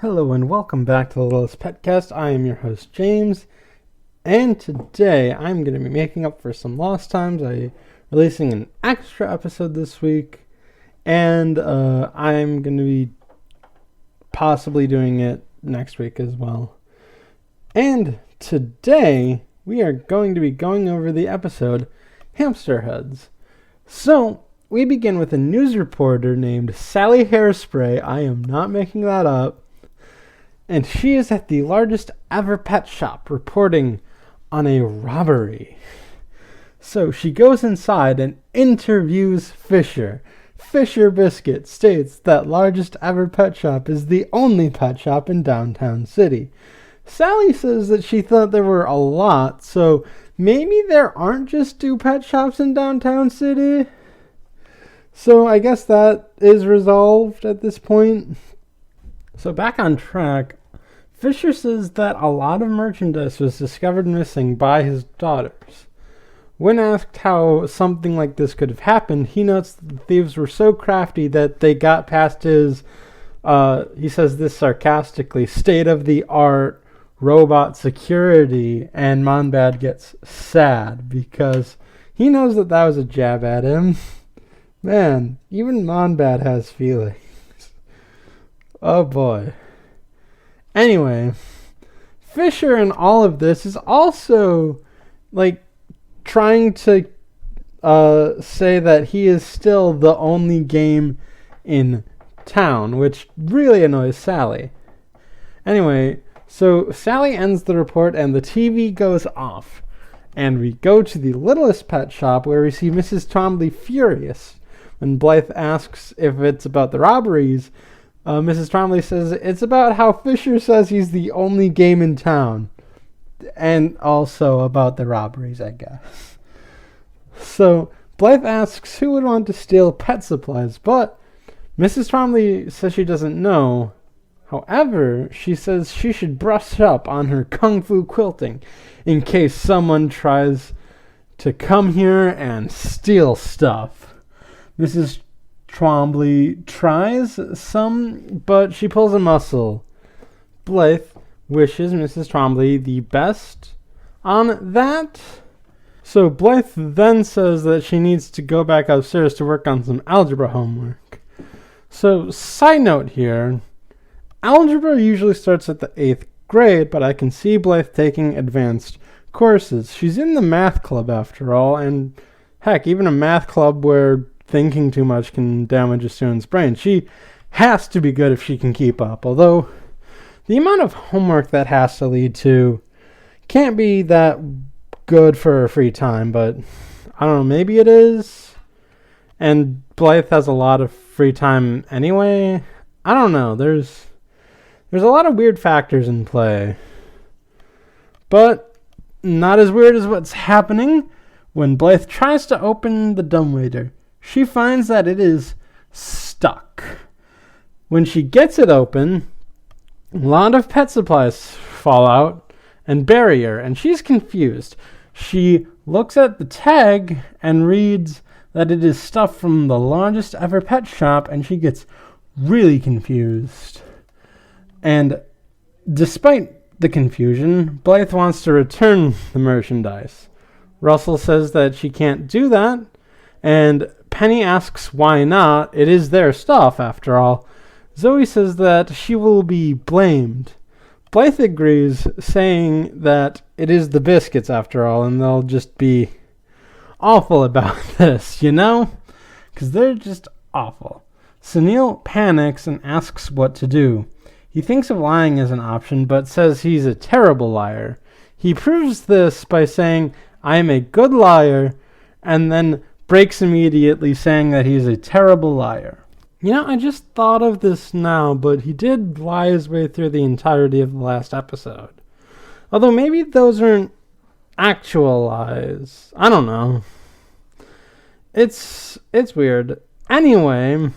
Hello and welcome back to the Littlest PetCast. I am your host James, and today I'm going to be making up for some lost times. I'm releasing an extra episode this week, and I'm going to be possibly doing it next week as well. And today we are going to be going over the episode Hamster Hoods. So we begin with a news reporter named Sally Hairspray. I am not making that up. And she is at the largest ever pet shop reporting on a robbery. So she goes inside and interviews Fisher. Fisher Biscuit states that largest ever pet shop is the only pet shop in downtown city. Sally says that she thought there were a lot, so maybe there aren't just two pet shops in downtown city. So I guess that is resolved at this point. So back on track, Fisher says that a lot of merchandise was discovered missing by his daughters. When asked how something like this could have happened, he notes that the thieves were so crafty that they got past his, he says this sarcastically, state-of-the-art robot security, and Monbad gets sad because he knows that that was a jab at him. Man, even Monbad has feelings. Oh boy. Anyway, Fisher in all of this is also trying to say that he is still the only game in town, which really annoys Sally. Anyway, so Sally ends the report and the TV goes off. And we go to the Littlest Pet Shop where we see Mrs. Twombly furious. When Blythe asks if it's about the robberies, Mrs. Twombly says it's about how Fisher says he's the only game in town. And also about the robberies, I guess. So Blythe asks who would want to steal pet supplies, but Mrs. Twombly says she doesn't know. However, she says she should brush up on her kung fu quilting in case someone tries to come here and steal stuff. Mrs. Twombly tries some, but she pulls a muscle. Blythe wishes Mrs. Twombly the best on that. So Blythe then says that she needs to go back upstairs to work on some algebra homework. So, side note here, algebra usually starts at the 8th grade, but I can see Blythe taking advanced courses. She's in the math club after all, and heck, even a math club where thinking too much can damage a student's brain. She has to be good if she can keep up, although the amount of homework that has to lead to can't be that good for her free time, but I don't know, maybe it is. And Blythe has a lot of free time anyway. I don't know, there's a lot of weird factors in play. But not as weird as what's happening when Blythe tries to open the dumbwaiter. She finds that it is stuck. When she gets it open, a lot of pet supplies fall out and bury her, and she's confused. She looks at the tag and reads that it is stuff from the largest ever pet shop, and she gets really confused. And despite the confusion, Blythe wants to return the merchandise. Russell says that she can't do that, and Penny asks why not. It is their stuff, after all. Zoe says that she will be blamed. Blythe agrees, saying that it is the biscuits, after all, and they'll just be awful about this, you know? Because they're just awful. Sunil panics and asks what to do. He thinks of lying as an option, but says he's a terrible liar. He proves this by saying, "I am a good liar," and then breaks immediately, saying that he's a terrible liar. You know, I just thought of this now, but he did lie his way through the entirety of the last episode. Although maybe those aren't actual lies. I don't know. It's weird. Anyway,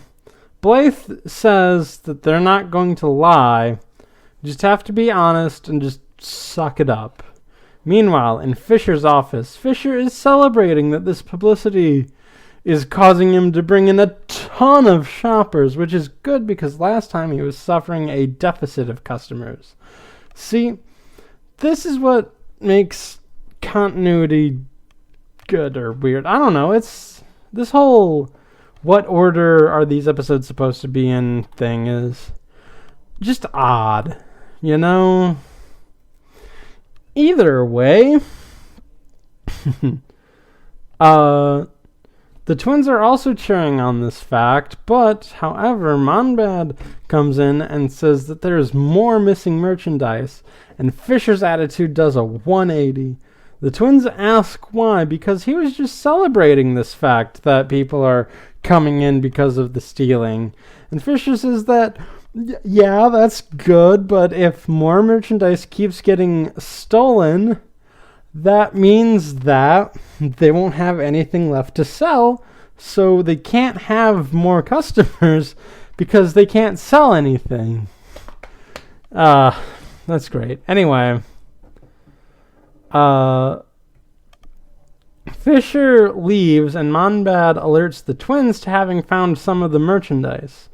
Blythe says that they're not going to lie. You just have to be honest and just suck it up. Meanwhile, in Fisher's office, Fisher is celebrating that this publicity is causing him to bring in a ton of shoppers, which is good because last time he was suffering a deficit of customers. See, this is what makes continuity good or weird. I don't know. It's this whole what order are these episodes supposed to be in thing is just odd, you know? Either way, the twins are also cheering on this fact, but, however, Monbad comes in and says that there is more missing merchandise, and Fisher's attitude does a 180. The twins ask why, because he was just celebrating this fact that people are coming in because of the stealing. And Fisher says that, yeah, that's good, but if more merchandise keeps getting stolen, that means that they won't have anything left to sell, so they can't have more customers because they can't sell anything. That's great. Anyway, Fisher leaves and Monbad alerts the twins to having found some of the merchandise.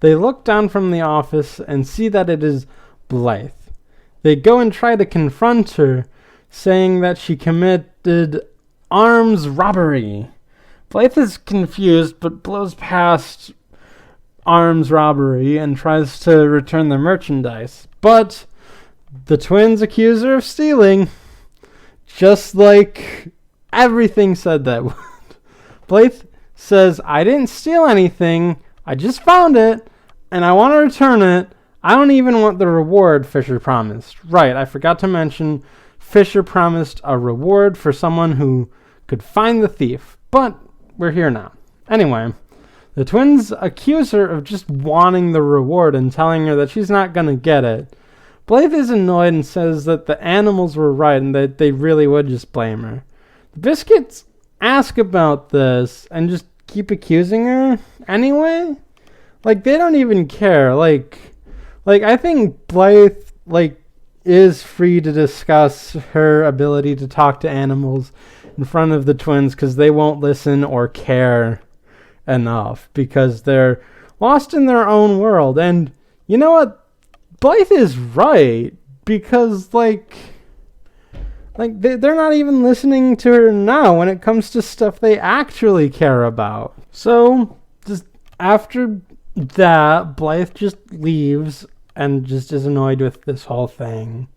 They look down from the office and see that it is Blythe. They go and try to confront her, saying that she committed arms robbery. Blythe is confused but blows past arms robbery and tries to return the merchandise. But the twins accuse her of stealing, just like everything said that would. Blythe says, I didn't steal anything, I just found it, and I want to return it. I don't even want the reward Fisher promised. Right, I forgot to mention, Fisher promised a reward for someone who could find the thief, but we're here now. Anyway, the twins accuse her of just wanting the reward and telling her that she's not going to get it. Blythe is annoyed and says that the animals were right and that they really would just blame her. The Biscuits ask about this and just keep accusing her anyway. Like, they don't even care. Like I think Blythe, is free to discuss her ability to talk to animals in front of the twins because they won't listen or care enough because they're lost in their own world. And you know what? Blythe is right because, they're not even listening to her now when it comes to stuff they actually care about. So, just after that, Blythe just leaves and just is annoyed with this whole thing.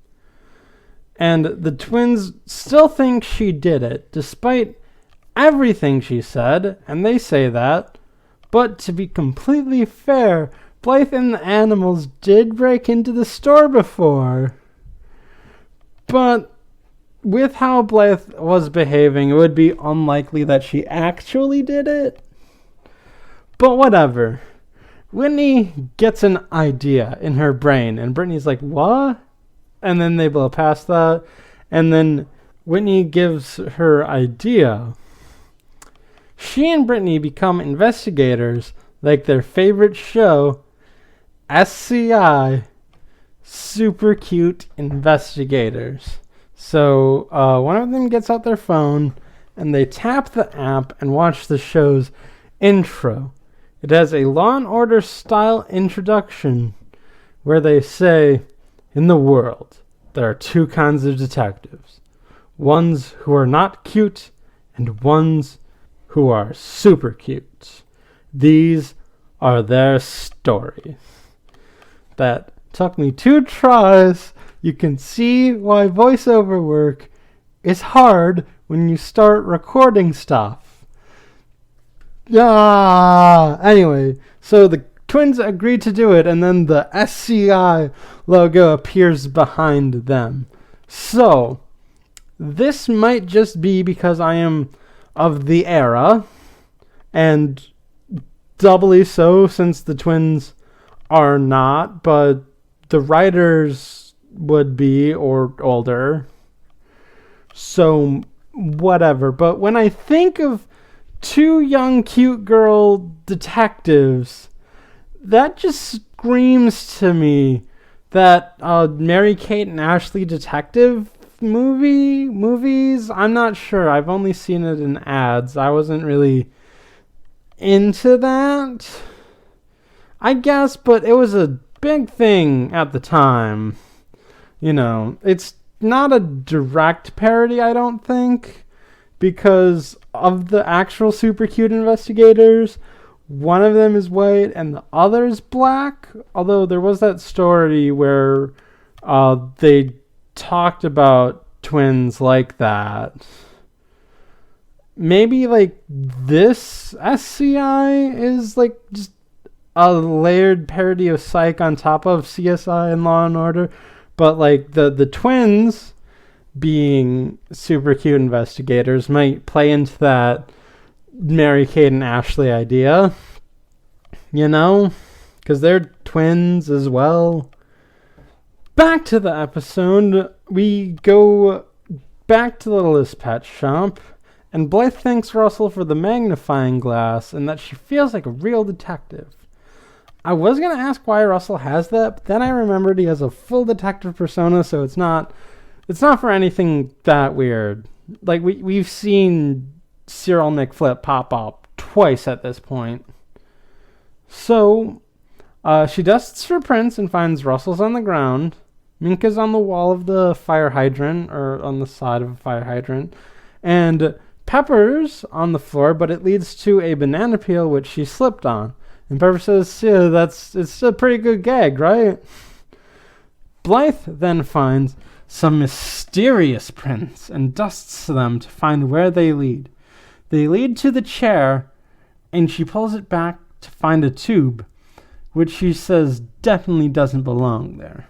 And the twins still think she did it, despite everything she said, and they say that. But to be completely fair, Blythe and the animals did break into the store before. But with how Blythe was behaving, it would be unlikely that she actually did it. But whatever. Whitney gets an idea in her brain, and Brittany's like, what? And then they blow past that, and then Whitney gives her idea. She and Brittany become investigators like their favorite show, SCI, Super Cute Investigators. So one of them gets out their phone, and they tap the app and watch the show's intro. It has a Law and Order style introduction where they say, in the world, there are two kinds of detectives. Ones who are not cute and ones who are super cute. These are their stories. That took me 2 tries. You can see why voiceover work is hard when you start recording stuff. Anyway, so the twins agreed to do it, and then the SCI logo appears behind them. So, this might just be because I am of the era, and doubly so since the twins are not, but the writers would be, or older. So, whatever. But when I think of 2 young cute girl detectives, that just screams to me that Mary-Kate and Ashley detective movies. I'm not sure. I've only seen it in ads. I wasn't really into that, I guess, but it was a big thing at the time. It's not a direct parody, I don't think, because of the actual super cute investigators. One of them is white and the other is black. Although there was that story where they talked about twins like that. Maybe like this SCI is like just a layered parody of Psych on top of CSI and Law and Order. But like the twins being super cute investigators might play into that Mary Kate and Ashley idea, because they're twins as well. Back to the episode, we go back to the Littlest Pet Shop, and Blythe thanks Russell for the magnifying glass and that she feels like a real detective. I was going to ask why Russell has that, but then I remembered he has a full detective persona, so it's not for anything that weird. Like, we've seen Cyril McFlip pop up twice at this point. So, she dusts for prints and finds Russell's on the ground. Minka's on the wall of the fire hydrant, or on the side of a fire hydrant. And Pepper's on the floor, but it leads to a banana peel, which she slipped on. And Pepper says, yeah, it's a pretty good gag, right? Blythe then finds some mysterious prints and dusts them to find where they lead. They lead to the chair, and she pulls it back to find a tube, which she says definitely doesn't belong there.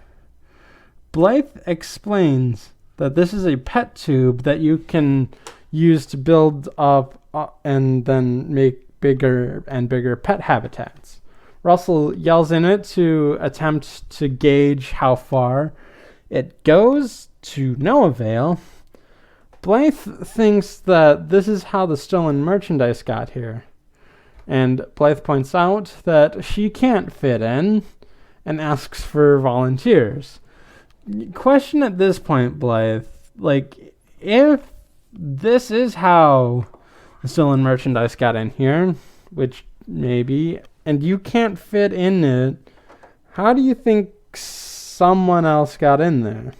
Blythe explains that this is a pet tube that you can use to build up and then make bigger and bigger pet habitats. Russell yells in it to attempt to gauge how far it goes, to no avail. Blythe thinks that this is how the stolen merchandise got here. And Blythe points out that she can't fit in and asks for volunteers. Question at this point, Blythe, like, if this is how the stolen merchandise got in here, which maybe, and you can't fit in it, how do you think someone else got in there?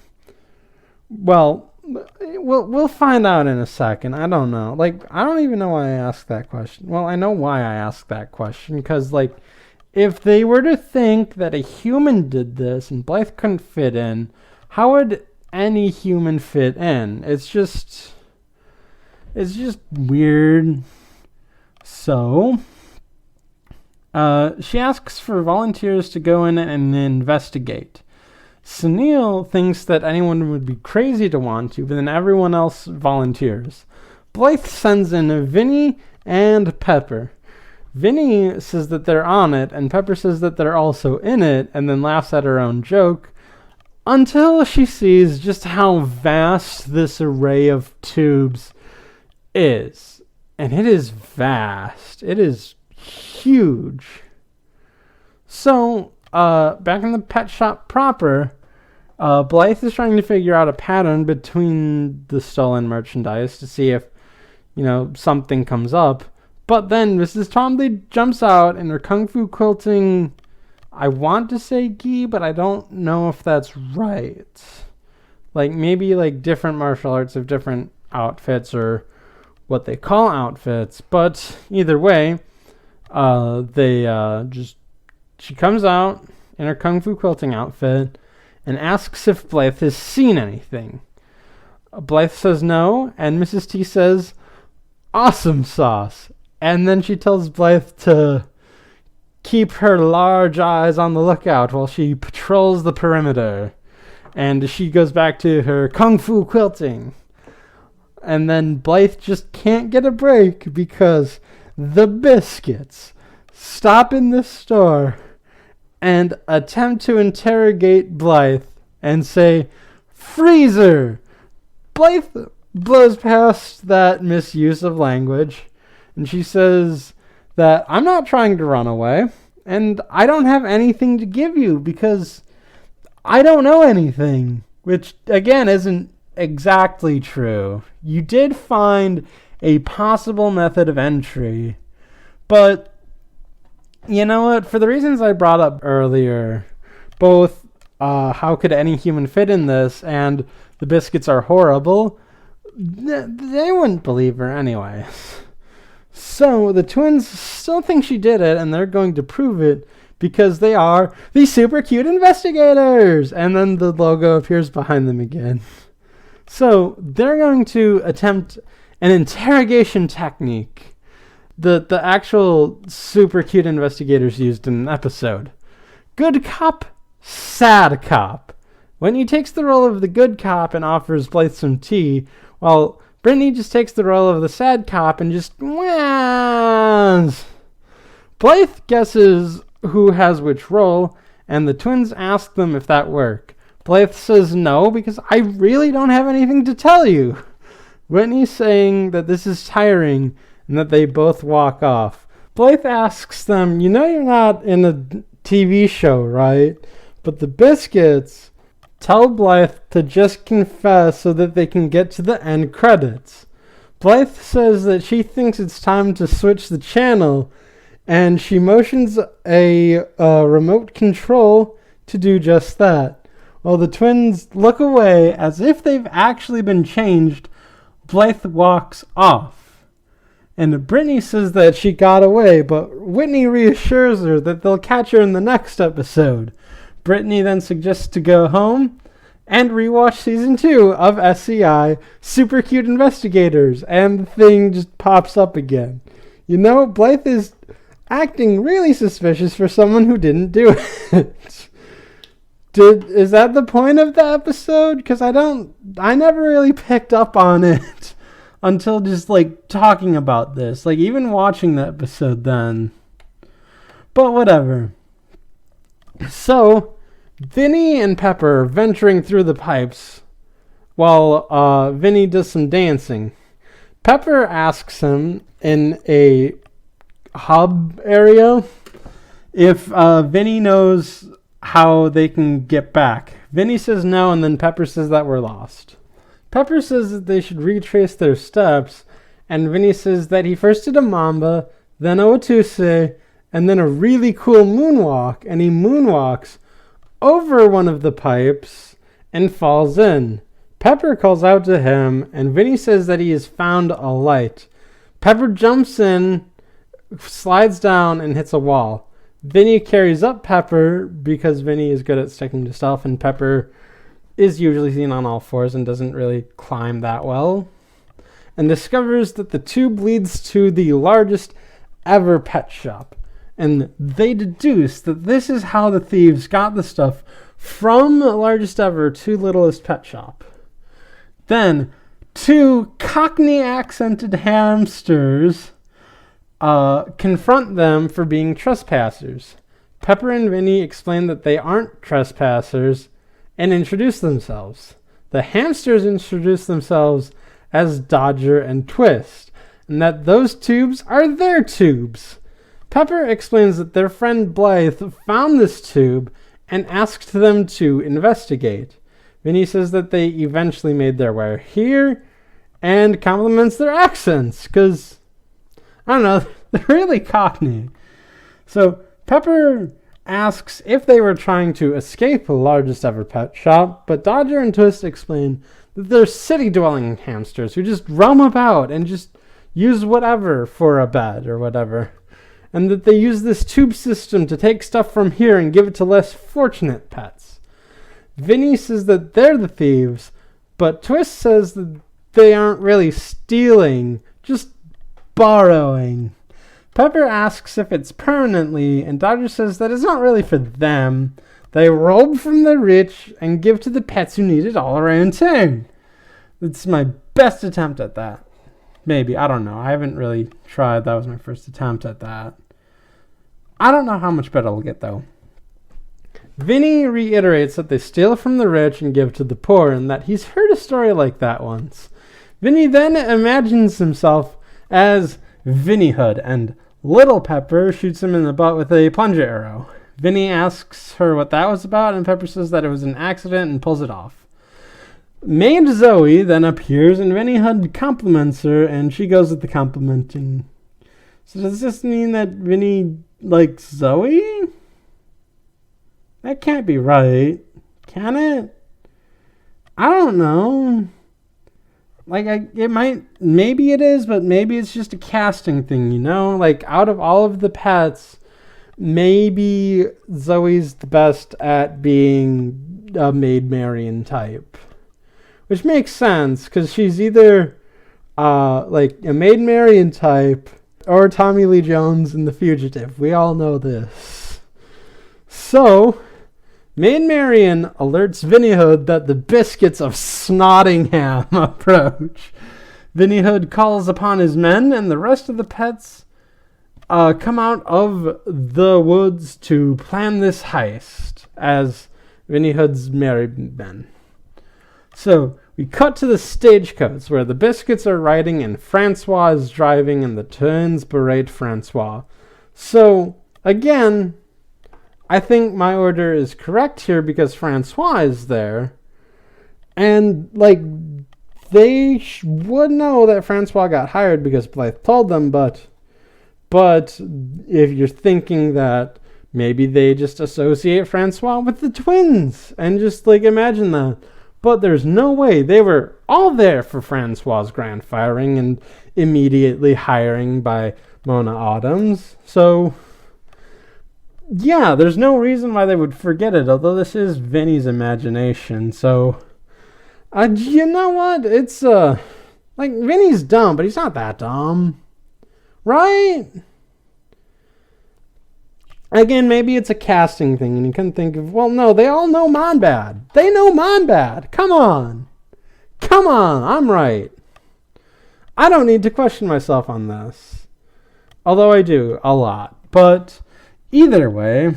Well, we'll find out in a second. I don't know. Like, I don't even know why I asked that question. Well, I know why I asked that question, because, like, if they were to think that a human did this and Blythe couldn't fit in, how would any human fit in? It's just weird. So, she asks for volunteers to go in and investigate. Sunil thinks that anyone would be crazy to want to, but then everyone else volunteers. Blythe sends in Vinnie and Pepper. Vinnie says that they're on it, and Pepper says that they're also in it, and then laughs at her own joke, until she sees just how vast this array of tubes is. And it is vast. It is huge. So, back in the pet shop proper, Blythe is trying to figure out a pattern between the stolen merchandise to see if, something comes up. But then Mrs. Twombly jumps out in her kung fu quilting, I want to say gi, but I don't know if that's right. Like, maybe like different martial arts have different outfits or what they call outfits. But either way, she comes out in her kung fu quilting outfit and asks if Blythe has seen anything. Blythe says no, and Mrs. T says, awesome sauce. And then she tells Blythe to keep her large eyes on the lookout while she patrols the perimeter. And she goes back to her kung fu quilting. And then Blythe just can't get a break because the biscuits stop in the store and attempt to interrogate Blythe and say, freezer! Blythe blows past that misuse of language, and she says that I'm not trying to run away, and I don't have anything to give you because I don't know anything, which, again, isn't exactly true. You did find a possible method of entry, But you know what? For the reasons I brought up earlier, both how could any human fit in this and the biscuits are horrible, they wouldn't believe her anyway. So the twins still think she did it, and they're going to prove it because they are the super cute investigators. And then the logo appears behind them again. So they're going to attempt an interrogation technique that the actual super cute investigators used in an episode. Good cop, sad cop. Whitney takes the role of the good cop and offers Blythe some tea, while Brittany just takes the role of the sad cop and just whans. Blythe guesses who has which role, and the twins ask them if that work. Blythe says no, because I really don't have anything to tell you. Whitney's saying that this is tiring, and that they both walk off. Blythe asks them, you know you're not in a TV show, right? But the biscuits tell Blythe to just confess so that they can get to the end credits. Blythe says that she thinks it's time to switch the channel, and she motions a remote control to do just that. While the twins look away as if they've actually been changed, Blythe walks off. And Brittany says that she got away, but Whitney reassures her that they'll catch her in the next episode. Brittany then suggests to go home and rewatch season 2 of SCI, Super Cute Investigators, and the thing just pops up again. You know, Blythe is acting really suspicious for someone who didn't do it. Is that the point of the episode? Because I never really picked up on it until just like talking about this, like even watching the episode then. But whatever. So Vinnie and Pepper are venturing through the pipes while Vinnie does some dancing. Pepper asks him in a hub area if Vinnie knows how they can get back. Vinnie says no, and then Pepper says that we're lost. Pepper says that they should retrace their steps, and Vinnie says that he first did a mamba, then a watuse, and then a really cool moonwalk, and he moonwalks over one of the pipes and falls in. Pepper calls out to him, and Vinnie says that he has found a light. Pepper jumps in, slides down, and hits a wall. Vinnie carries up Pepper because Vinnie is good at sticking to stuff, and Pepper is usually seen on all fours and doesn't really climb that well, and discovers that the tube leads to the largest ever pet shop. And they deduce that this is how the thieves got the stuff from the largest ever to Littlest Pet Shop. Then, 2 Cockney accented hamsters confront them for being trespassers. Pepper and Vinnie explain that they aren't trespassers and introduce themselves. The hamsters introduce themselves as Dodger and Twist, and that those tubes are their tubes. Pepper explains that their friend Blythe found this tube and asked them to investigate. Vinnie says that they eventually made their way here and compliments their accents because, I don't know, they're really Cockney. So Pepper asks if they were trying to escape the largest ever pet shop, but Dodger and Twist explain that they're city-dwelling hamsters who just roam about and just use whatever for a bed or whatever, and that they use this tube system to take stuff from here and give it to less fortunate pets. Vinnie says that they're the thieves, but Twist says that they aren't really stealing, just borrowing. Pepper asks if it's permanently, and Dodger says that it's not really for them. They rob from the rich and give to the pets who need it all around town. It's my best attempt at that. Maybe, I don't know. I haven't really tried. That was my first attempt at that. I don't know how much better it'll get, though. Vinnie reiterates that they steal from the rich and give to the poor, and that he's heard a story like that once. Vinnie then imagines himself as Vinnie Hood, and Little Pepper shoots him in the butt with a plunger arrow. Vinnie asks her what that was about, and Pepper says that it was an accident and pulls it off. Maid Zoe then appears, and Vinnie Hood compliments her, and she goes with the complimenting. So does this mean that Vinny likes Zoe? That can't be right. Can it? I don't know. It might, maybe it is, but maybe it's just a casting thing, you know? Like, out of all of the pets, maybe Zoe's the best at being a Maid Marian type. Which makes sense, because she's either, like, a Maid Marian type, or Tommy Lee Jones in The Fugitive. We all know this. So, Maid Marian alerts Vinnie Hood that the biscuits of Snottingham approach. Vinnie Hood calls upon his men, and the rest of the pets come out of the woods to plan this heist as Vinnie Hood's married men. So we cut to the stagecoach where the biscuits are riding and Francois is driving, and the twins berate Francois. So again, I think my order is correct here because Francois is there. And, like, they would know that Francois got hired because Blythe told them, but if you're thinking that maybe they just associate Francois with the twins and just, like, imagine that. But there's no way. They were all there for Francois's grand firing and immediately hiring by Mona Autumns. So yeah, there's no reason why they would forget it, although this is Vinny's imagination. So, you know what? It's, like, Vinny's dumb, but he's not that dumb. Right? Again, maybe it's a casting thing, and you can think of, well, no, they all know Monbad. They know Monbad. Come on. Come on, I'm right. I don't need to question myself on this. Although I do, a lot. But either way,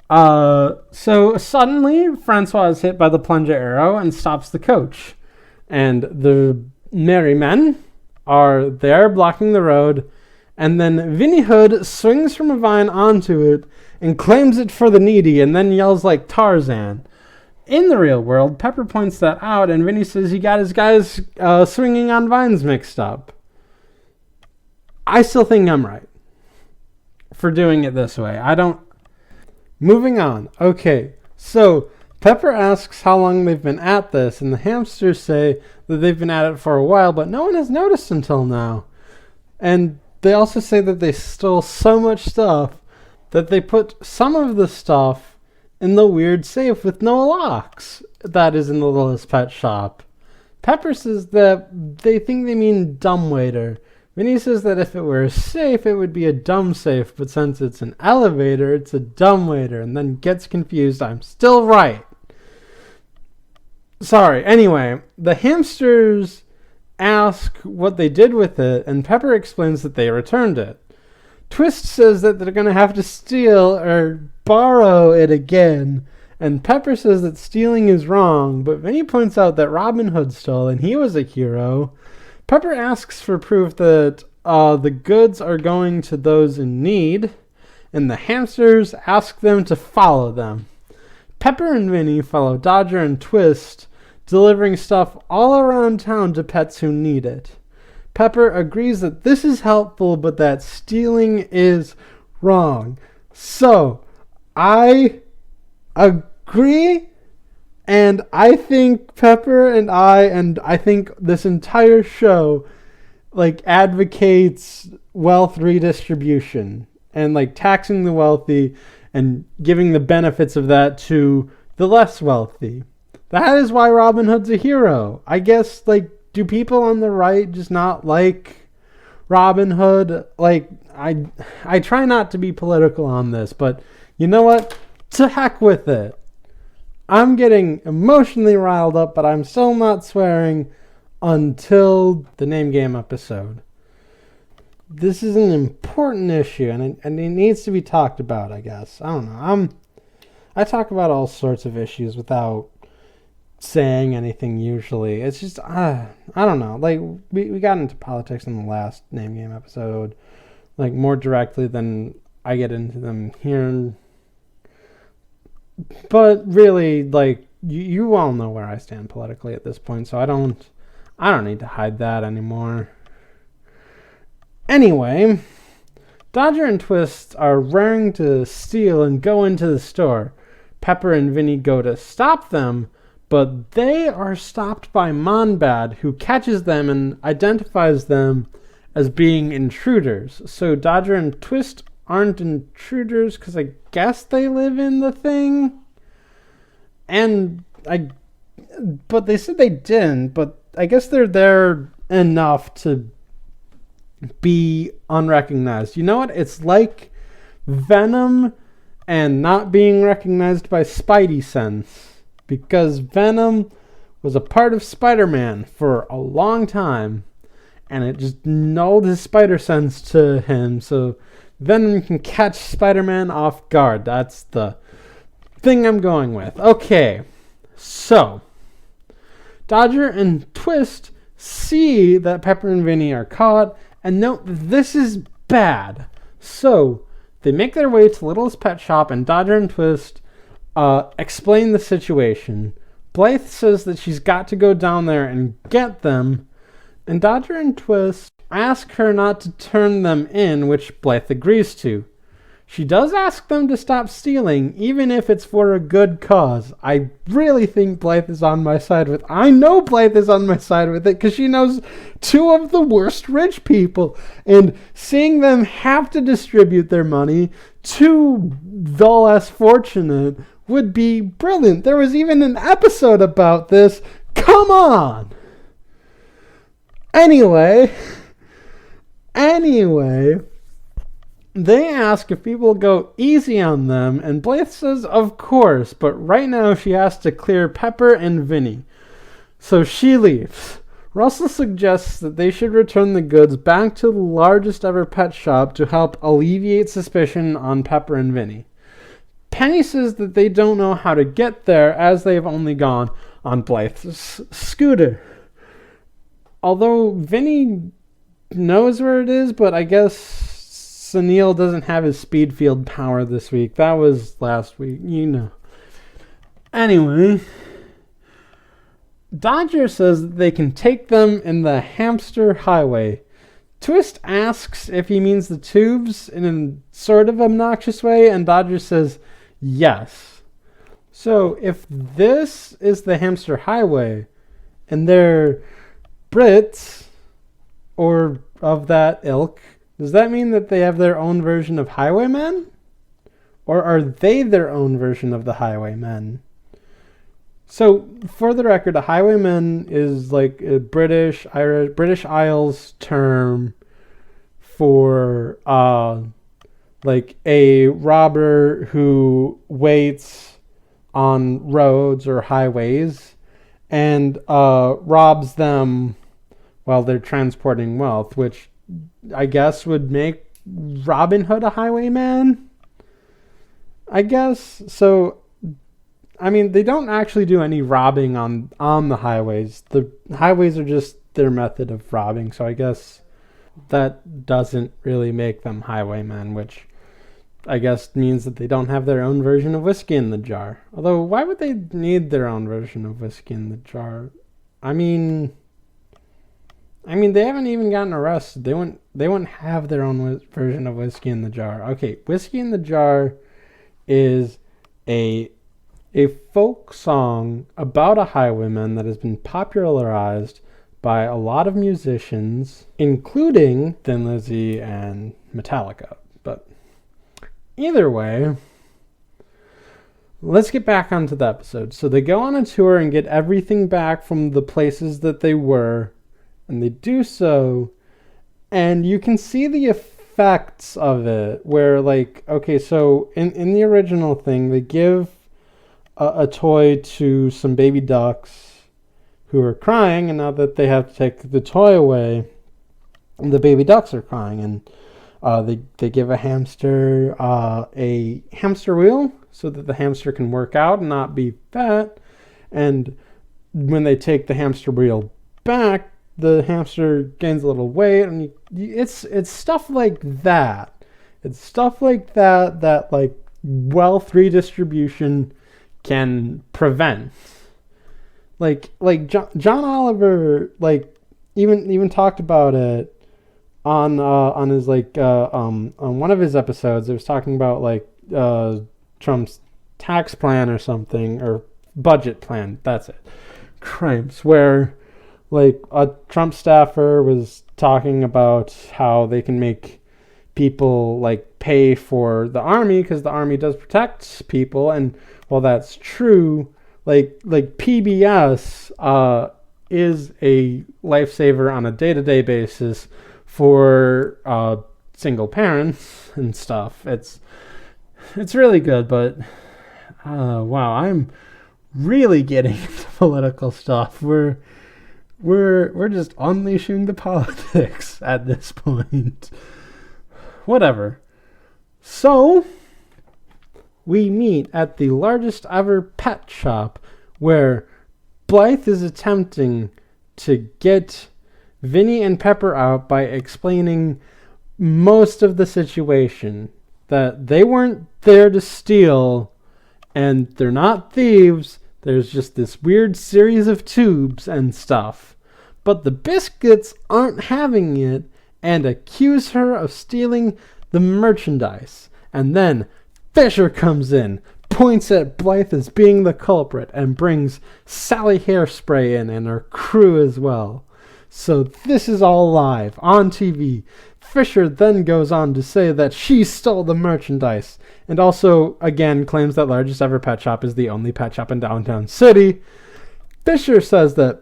so suddenly Francois is hit by the plunger arrow and stops the coach. And the merry men are there blocking the road. And then Vinnie Hood swings from a vine onto it and claims it for the needy and then yells like Tarzan. In the real world, Pepper points that out and Vinnie says he got his guys swinging on vines mixed up. I still think I'm right for doing it this way. Moving on. Okay, so Pepper asks how long they've been at this, and the hamsters say that they've been at it for a while, but no one has noticed until now. And they also say that they stole so much stuff that they put some of the stuff in the weird safe with no locks that is in the Littlest Pet Shop. Pepper says that they think they mean dumbwaiter. Vinny says that if it were a safe, it would be a dumb safe, but since it's an elevator, it's a dumbwaiter, and then gets confused. I'm still right. Sorry. Anyway, the hamsters ask what they did with it, and Pepper explains that they returned it. Twist says that they're going to have to steal or borrow it again, and Pepper says that stealing is wrong, but Vinny points out that Robin Hood stole, and he was a hero. Pepper asks for proof that the goods are going to those in need, and the hamsters ask them to follow them. Pepper and Vinny follow Dodger and Twist, delivering stuff all around town to pets who need it. Pepper agrees that this is helpful, but that stealing is wrong. So, I agree, and I think Pepper and I think this entire show, like, advocates wealth redistribution and, like, taxing the wealthy and giving the benefits of that to the less wealthy. That is why Robin Hood's a hero. I guess, like, do people on the right just not like Robin Hood? Like, I try not to be political on this, but you know what? To heck with it. I'm getting emotionally riled up, but I'm still not swearing until the Name Game episode. This is an important issue, and it needs to be talked about, I guess. I don't know. I talk about all sorts of issues without saying anything usually. It's just, I don't know. Like, we got into politics in the last Name Game episode, like, more directly than I get into them here. But really, like, you all know where I stand politically at this point, so I don't need to hide that anymore. Anyway, Dodger and Twist are raring to steal and go into the store. Pepper and Vinnie go to stop them, but they are stopped by Monbad, who catches them and identifies them as being intruders. So Dodger and Twist aren't intruders because I guess they live in the thing. But they said they didn't, but I guess they're there enough to be unrecognized. You know what? It's like Venom and not being recognized by Spidey sense. Because Venom was a part of Spider-Man for a long time. And it just nulled his spider sense to him. So Venom can catch Spider-Man off guard. That's the thing I'm going with. Okay. So Dodger and Twist see that Pepper and Vinnie are caught and note this is bad. So they make their way to Littlest Pet Shop, and Dodger and Twist explain the situation. Blythe says that she's got to go down there and get them, and Dodger and Twist ask her not to turn them in, which Blythe agrees to. She does ask them to stop stealing, even if it's for a good cause. I really think Blythe is on my side with... I know Blythe is on my side with it, because she knows two of the worst rich people. And seeing them have to distribute their money to the less fortunate would be brilliant. There was even an episode about this. Come on! Anyway... They ask if people go easy on them, and Blythe says of course, but right now she has to clear Pepper and Vinnie. So she leaves. Russell suggests that they should return the goods back to the largest ever pet shop to help alleviate suspicion on Pepper and Vinnie. Penny says that they don't know how to get there as they have only gone on Blythe's scooter. Although Vinnie knows where it is, but I guess Sunil doesn't have his speed field power this week. That was last week, you know. Anyway, Dodger says that they can take them in the Hamster Highway. Twist asks if he means the tubes in a sort of obnoxious way, and Dodger says yes. So if this is the Hamster Highway, and they're Brits, or of that ilk, does that mean that they have their own version of Highwaymen? Or are they their own version of the Highwaymen? So, for the record, a Highwayman is like a British Isles term for like a robber who waits on roads or highways and robs them while they're transporting wealth, which I guess would make Robin Hood a highwayman, I guess. So, I mean, they don't actually do any robbing on the highways. The highways are just their method of robbing, so I guess that doesn't really make them highwaymen, which I guess means that they don't have their own version of whiskey in the jar. Although, why would they need their own version of whiskey in the jar? I mean, they haven't even gotten arrested. They wouldn't have their own version of whiskey in the jar. Okay, whiskey in the jar is a folk song about a highwayman that has been popularized by a lot of musicians, including Thin Lizzy and Metallica. But either way, let's get back onto the episode. So they go on a tour and get everything back from the places that they were. And they do so, and you can see the effects of it, where, like, okay, so in the original thing, they give a toy to some baby ducks who are crying, and now that they have to take the toy away, the baby ducks are crying, and they give a hamster a hamster wheel so that the hamster can work out and not be fat, and when they take the hamster wheel back, the hamster gains a little weight, and it's stuff like that. It's stuff like that like wealth redistribution can prevent. Like John Oliver, like even talked about it on his on one of his episodes, it was talking about Trump's tax plan or something, or budget plan. That's it. Crimes where a Trump staffer was talking about how they can make people pay for the army because the army does protect people, and while that's true, PBS is a lifesaver on a day-to-day basis for single parents and stuff. It's really good, but wow, I'm really getting into political stuff. We're just unleashing the politics at this point. Whatever. So, we meet at the largest ever pet shop where Blythe is attempting to get Vinnie and Pepper out by explaining most of the situation. That they weren't there to steal, and they're not thieves. There's just this weird series of tubes and stuff. But the biscuits aren't having it and accuse her of stealing the merchandise. And then Fisher comes in, points at Blythe as being the culprit, and brings Sally Hairspray in and her crew as well. So this is all live on TV. Fisher then goes on to say that she stole the merchandise, and also again claims that largest ever pet shop is the only pet shop in downtown city. Fisher says that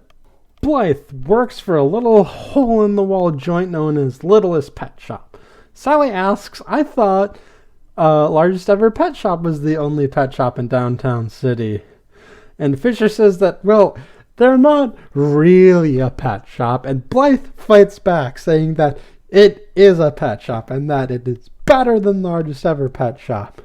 Blythe works for a little hole-in-the-wall joint known as Littlest Pet Shop. Sally asks, I thought largest ever pet shop was the only pet shop in downtown city. And Fisher says that, well, they're not really a pet shop, and Blythe fights back, saying that it is a pet shop and that it is better than largest ever pet shop.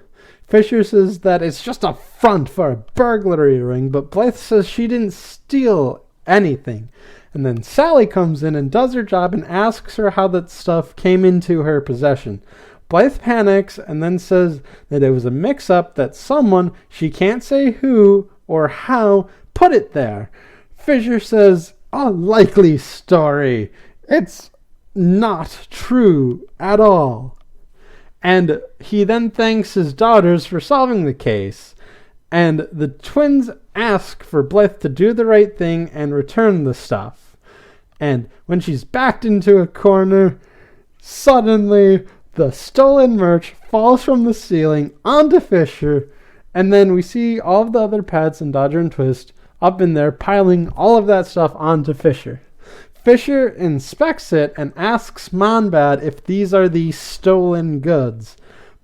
Fisher says that it's just a front for a burglary ring, but Blythe says she didn't steal anything. And then Sally comes in and does her job and asks her how that stuff came into her possession. Blythe panics and then says that it was a mix-up, that someone, she can't say who or how, put it there. Fisher says, a likely story. It's not true at all. And he then thanks his daughters for solving the case. And the twins ask for Blythe to do the right thing and return the stuff. And when she's backed into a corner, suddenly the stolen merch falls from the ceiling onto Fisher. And then we see all of the other pets and Dodger and Twist up in there piling all of that stuff onto Fisher. Fisher inspects it and asks Monbad if these are the stolen goods.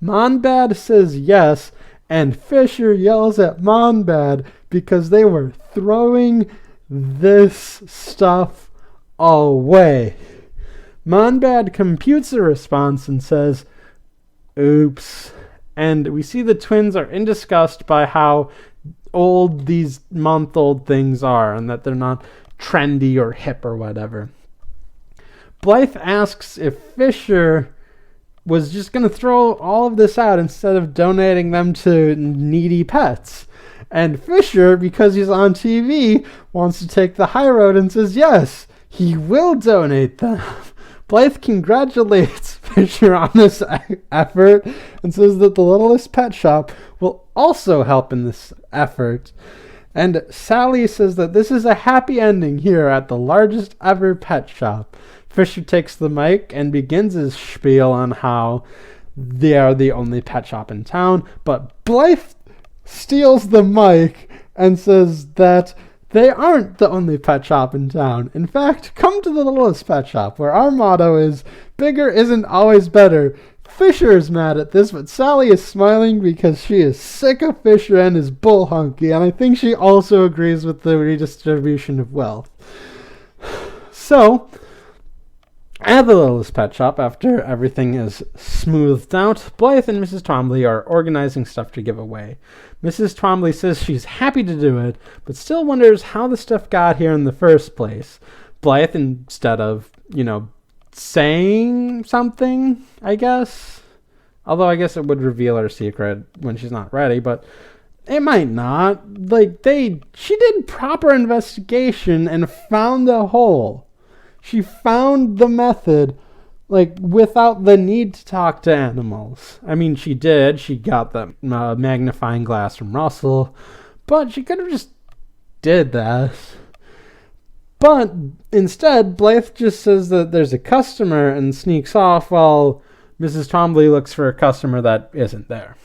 Monbad says yes, and Fisher yells at Monbad because they were throwing this stuff away. Monbad computes a response and says, oops. And we see the twins are in disgust by how old these month-old things are and that they're not trendy or hip or whatever. Blythe asks if Fisher was just going to throw all of this out instead of donating them to needy pets. And Fisher, because he's on TV, wants to take the high road and says yes, he will donate them. Blythe congratulates Fisher on this effort and says that the Littlest Pet Shop will also help in this effort. And Sally says that this is a happy ending here at the largest ever pet shop. Fisher takes the mic and begins his spiel on how they are the only pet shop in town, but Blythe steals the mic and says that they aren't the only pet shop in town. In fact, come to the Littlest Pet Shop, where our motto is, bigger isn't always better. Fisher is mad at this, but Sally is smiling because she is sick of Fisher and his bull hunky, and I think she also agrees with the redistribution of wealth. So, at the Littlest Pet Shop, after everything is smoothed out, Blythe and Mrs. Twombly are organizing stuff to give away. Mrs. Twombly says she's happy to do it, but still wonders how the stuff got here in the first place. Blythe, instead of, saying something, I guess. Although I guess it would reveal her secret when she's not ready, but it might not. She did proper investigation and found a hole. She found the method like, without the need to talk to animals. I mean, she did. She got the magnifying glass from Russell, but she could have just did that. But instead, Blythe just says that there's a customer and sneaks off while Mrs. Trombley looks for a customer that isn't there.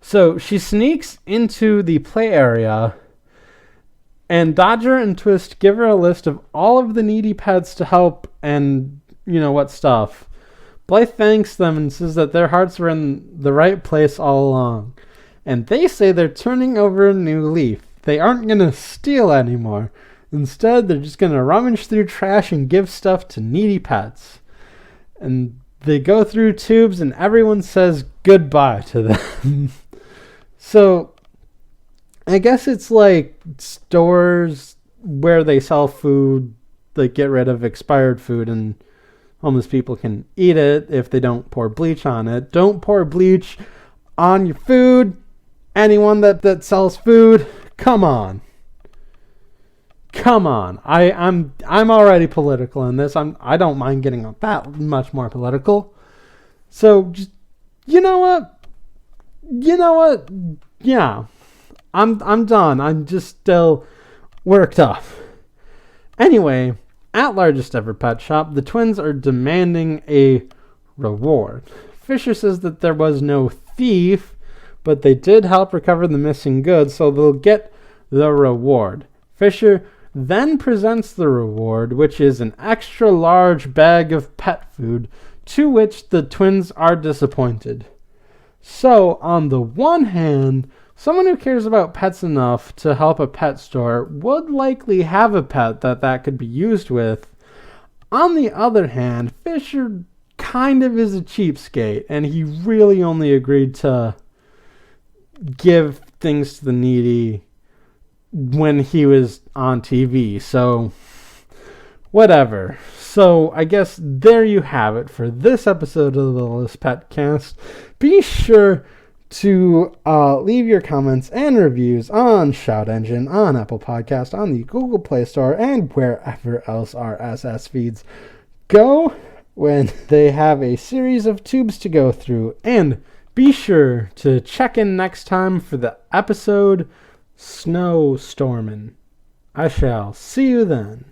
So she sneaks into the play area, and Dodger and Twist give her a list of all of the needy pets to help and, what stuff. Blythe thanks them and says that their hearts were in the right place all along. And they say they're turning over a new leaf. They aren't going to steal anymore. Instead, they're just going to rummage through trash and give stuff to needy pets. And they go through Toubes and everyone says goodbye to them. So, I guess it's like stores where they sell food, like get rid of expired food and homeless people can eat it if they don't pour bleach on it. Don't pour bleach on your food. Anyone that sells food, come on. Come on. I'm already political in this. I don't mind getting that much more political. So just you know what? Yeah. I'm done. I'm just still worked up. Anyway, at Largest Ever Pet Shop, the twins are demanding a reward. Fisher says that there was no thief, but they did help recover the missing goods, so they'll get the reward. Fisher then presents the reward, which is an extra large bag of pet food, to which the twins are disappointed. So, on the one hand, someone who cares about pets enough to help a pet store would likely have a pet that could be used with. On the other hand, Fisher kind of is a cheapskate, and he really only agreed to give things to the needy when he was on TV. So, whatever. So, I guess there you have it for this episode of the Littlest PetCast. Be sure to leave your comments and reviews on Shout Engine, on Apple Podcast, on the Google Play Store, and wherever else RSS feeds go when they have a series of tubes to go through. And be sure to check in next time for the episode Snowstormin'. I shall see you then.